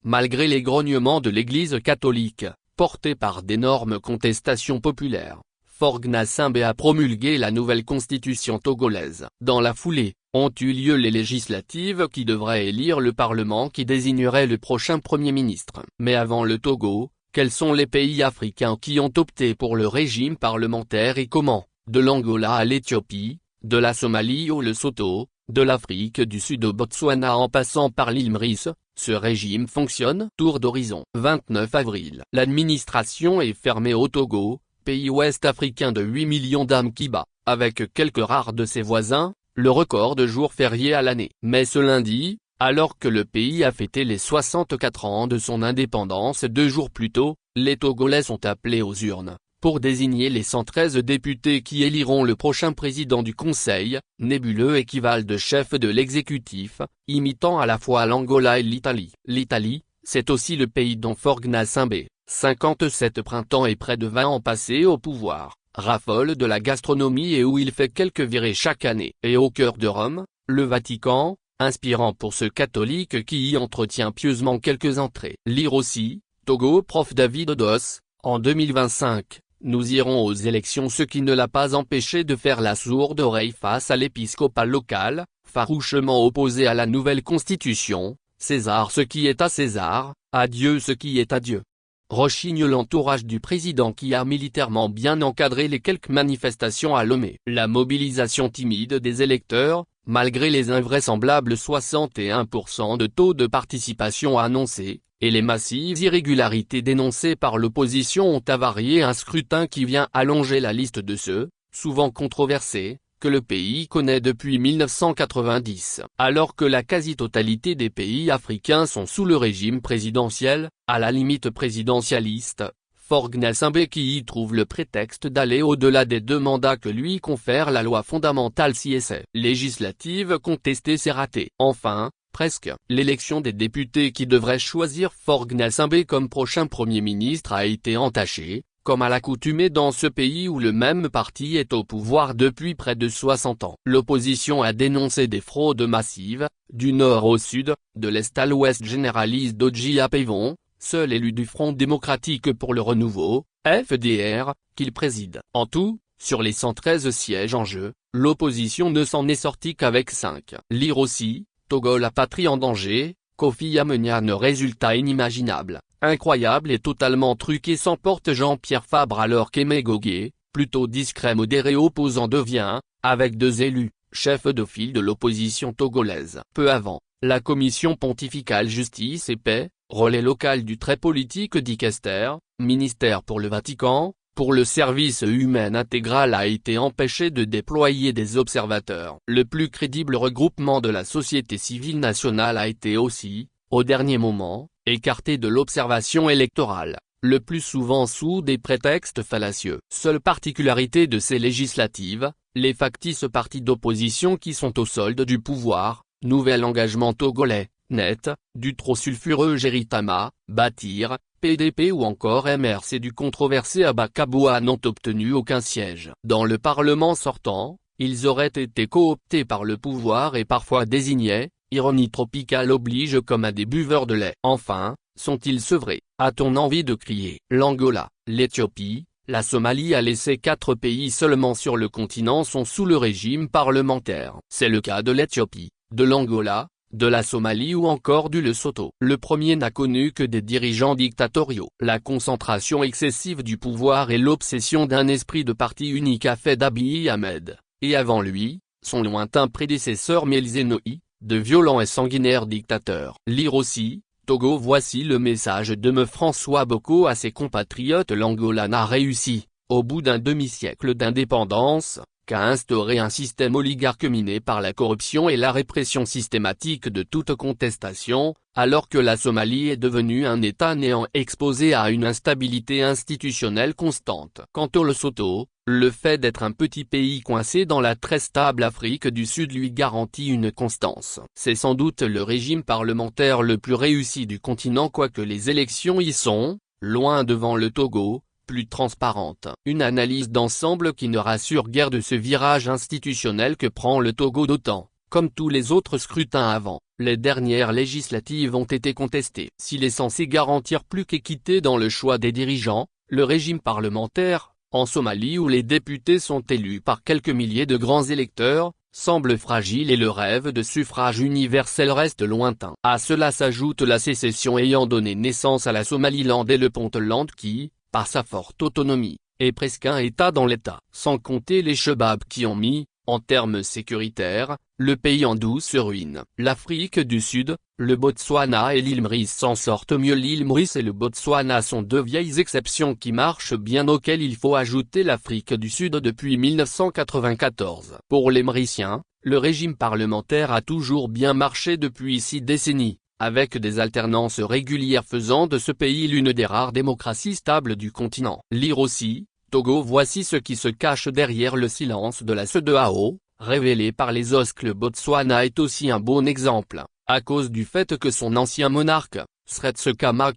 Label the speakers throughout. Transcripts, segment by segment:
Speaker 1: malgré les grognements de l'Église catholique, portés par d'énormes contestations populaires. Faure Gnassingbé a promulgué la nouvelle constitution togolaise. Dans la foulée, ont eu lieu les législatives qui devraient élire le Parlement qui désignerait le prochain Premier ministre. Mais avant le Togo, quels sont les pays africains qui ont opté pour le régime parlementaire et comment? De l'Angola à l'Éthiopie, de la Somalie au Lesotho, de l'Afrique du Sud au Botswana en passant par l'île Maurice, ce régime fonctionne. Tour d'horizon. 29 avril. L'administration est fermée au Togo, pays ouest africain de 8 millions d'âmes qui bat, avec quelques rares de ses voisins, le record de jours fériés à l'année. Mais ce lundi, alors que le pays a fêté les 64 ans de son indépendance 2 jours plus tôt, les Togolais sont appelés aux urnes, pour désigner les 113 députés qui éliront le prochain président du Conseil, nébuleux équivalent de chef de l'exécutif, imitant à la fois l'Angola et l'Italie. L'Italie, c'est aussi le pays dont Faure Gnassingbé, 57 printemps et près de 20 ans passés au pouvoir, raffole de la gastronomie et où il fait quelques virées chaque année. Et au cœur de Rome, le Vatican, inspirant pour ce catholique qui y entretient pieusement quelques entrées. Lire aussi, Togo. Prof David Odos, en 2025, nous irons aux élections, ce qui ne l'a pas empêché de faire la sourde oreille face à l'épiscopat local, farouchement opposé à la nouvelle constitution. César ce qui est à César, à Dieu ce qui est à Dieu. Rechigne l'entourage du président qui a militairement bien encadré les quelques manifestations à Lomé. La mobilisation timide des électeurs, malgré les invraisemblables 61% de taux de participation annoncés, et les massives irrégularités dénoncées par l'opposition ont avarié un scrutin qui vient allonger la liste de ceux, souvent controversés, que le pays connaît depuis 1990. Alors que la quasi-totalité des pays africains sont sous le régime présidentiel, à la limite présidentialiste, Faure Gnassingbé qui y trouve le prétexte d'aller au-delà des 2 mandats que lui confère la loi fondamentale si essai législative contestée c'est raté. Enfin, presque, l'élection des députés qui devraient choisir Faure Gnassingbé comme prochain Premier ministre a été entachée, comme à l'accoutumée dans ce pays où le même parti est au pouvoir depuis près de 60 ans. L'opposition a dénoncé des fraudes massives, du nord au sud, de l'est à l'ouest généralise Dodji Apevon, seul élu du Front démocratique pour le renouveau, FDR, qu'il préside. En tout, sur les 113 sièges en jeu, l'opposition ne s'en est sortie qu'avec 5. Lire aussi, Togo la patrie en danger, Kofi Ameniane résultat inimaginable, incroyable et totalement truqué s'emporte Jean-Pierre Fabre alors qu'Aimé Gogué, plutôt discret modéré opposant devient, avec 2 élus, chef de file de l'opposition togolaise. Peu avant, la commission pontificale Justice et Paix, relais local du très politique Dicaster, ministère pour le Vatican, pour le service humain intégral a été empêché de déployer des observateurs. Le plus crédible regroupement de la société civile nationale a été aussi, au dernier moment, écarté de l'observation électorale, le plus souvent sous des prétextes fallacieux. Seule particularité de ces législatives, les factices partis d'opposition qui sont au solde du pouvoir, nouvel engagement togolais, net, du trop sulfureux Géritama, Bâtir, PDP ou encore MRC du controversé Abakaboua n'ont obtenu aucun siège. Dans le Parlement sortant, ils auraient été cooptés par le pouvoir et parfois désignés, ironie tropicale oblige comme à des buveurs de lait. Enfin, sont-ils sevrés? A-t-on envie de crier? L'Angola, l'Éthiopie, la Somalie a laissé 4 pays seulement sur le continent sont sous le régime parlementaire. C'est le cas de l'Éthiopie, de l'Angola, de la Somalie ou encore du Lesotho. Le premier n'a connu que des dirigeants dictatoriaux. La concentration excessive du pouvoir et l'obsession d'un esprit de parti unique a fait d'Abiy Ahmed, et avant lui, son lointain prédécesseur Meles Zenawi, de violents et sanguinaires dictateurs. Lire aussi, Togo. Voici le message de M. François Boko à ses compatriotes. L'Angola n'a réussi, au bout d'un demi-siècle d'indépendance, qu'à instaurer un système oligarque miné par la corruption et la répression systématique de toute contestation, alors que la Somalie est devenue un État néant exposé à une instabilité institutionnelle constante. Quant au Lesotho, le fait d'être un petit pays coincé dans la très stable Afrique du Sud lui garantit une constance. C'est sans doute le régime parlementaire le plus réussi du continent quoique les élections y sont, loin devant le Togo, plus transparente. Une analyse d'ensemble qui ne rassure guère de ce virage institutionnel que prend le Togo d'autant Comme tous les autres scrutins avant, les dernières législatives ont été contestées. S'il est censé garantir plus qu'équité dans le choix des dirigeants, le régime parlementaire, en Somalie où les députés sont élus par quelques milliers de grands électeurs, semble fragile et le rêve de suffrage universel reste lointain. À cela s'ajoute la sécession ayant donné naissance à la Somaliland et le Puntland qui, par sa forte autonomie, est presque un État dans l'État. Sans compter les Chebabs qui ont mis, en termes sécuritaires, le pays en douce ruine. L'Afrique du Sud, le Botswana et l'île Maurice s'en sortent mieux. L'île Maurice et le Botswana sont deux vieilles exceptions qui marchent bien auxquelles il faut ajouter l'Afrique du Sud depuis 1994. Pour les Mauriciens, le régime parlementaire a toujours bien marché depuis 6 décennies, avec des alternances régulières faisant de ce pays l'une des rares démocraties stables du continent. Lire aussi, Togo. Voici ce qui se cache derrière le silence de la CEDEAO, révélé par les OSC. Le Botswana est aussi un bon exemple, à cause du fait que son ancien monarque, Seretse Khama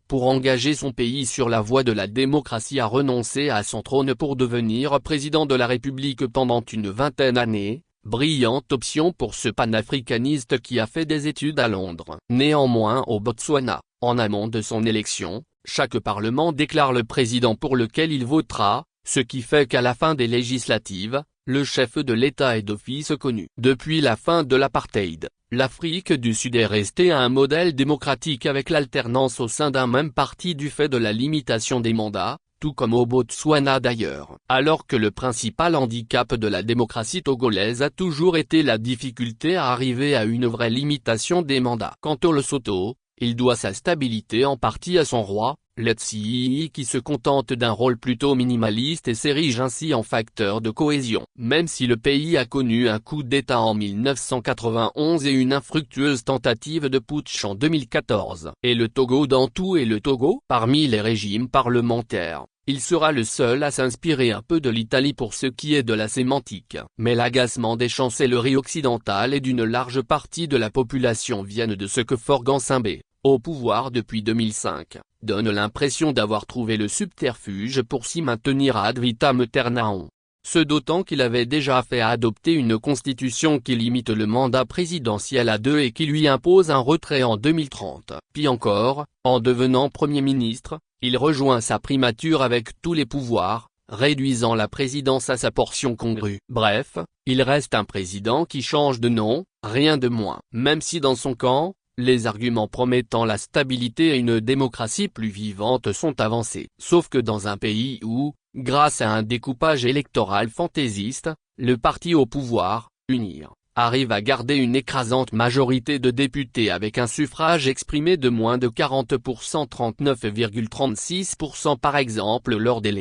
Speaker 1: pour engager son pays sur la voie de la démocratie a renoncé à son trône pour devenir président de la République pendant une vingtaine d'années, brillante option pour ce panafricaniste qui a fait des études à Londres. Néanmoins au Botswana, en amont de son élection, chaque parlement déclare le président pour lequel il votera, ce qui fait qu'à la fin des législatives, le chef de l'État est d'office connu. Depuis la fin de l'apartheid, l'Afrique du Sud est restée un modèle démocratique avec l'alternance au sein d'un même parti du fait de la limitation des mandats, tout comme au Botswana d'ailleurs. Alors que le principal handicap de la démocratie togolaise a toujours été la difficulté à arriver à une vraie limitation des mandats. Quant au Lesotho, il doit sa stabilité en partie à son roi, Letsie qui se contente d'un rôle plutôt minimaliste et s'érige ainsi en facteur de cohésion. Même si le pays a connu un coup d'État en 1991 et une infructueuse tentative de putsch en 2014. Et le Togo dans tout et le Togo, parmi les régimes parlementaires, il sera le seul à s'inspirer un peu de l'Italie pour ce qui est de la sémantique. Mais l'agacement des chancelleries occidentales et d'une large partie de la population viennent de ce que Faure-Gnassingbe, au pouvoir depuis 2005, donne l'impression d'avoir trouvé le subterfuge pour s'y maintenir ad vitam aeternam. Ce d'autant qu'il avait déjà fait adopter une constitution qui limite le mandat présidentiel à 2 et qui lui impose un retrait en 2030. Puis encore, en devenant Premier ministre, il rejoint sa primature avec tous les pouvoirs, réduisant la présidence à sa portion congrue. Bref, il reste un président qui change de nom, rien de moins. Même si dans son camp, les arguments promettant la stabilité et une démocratie plus vivante sont avancés. Sauf que dans un pays où, grâce à un découpage électoral fantaisiste, le parti au pouvoir, UNIR, arrive à garder une écrasante majorité de députés avec un suffrage exprimé de moins de 40%, 39,36% par exemple lors des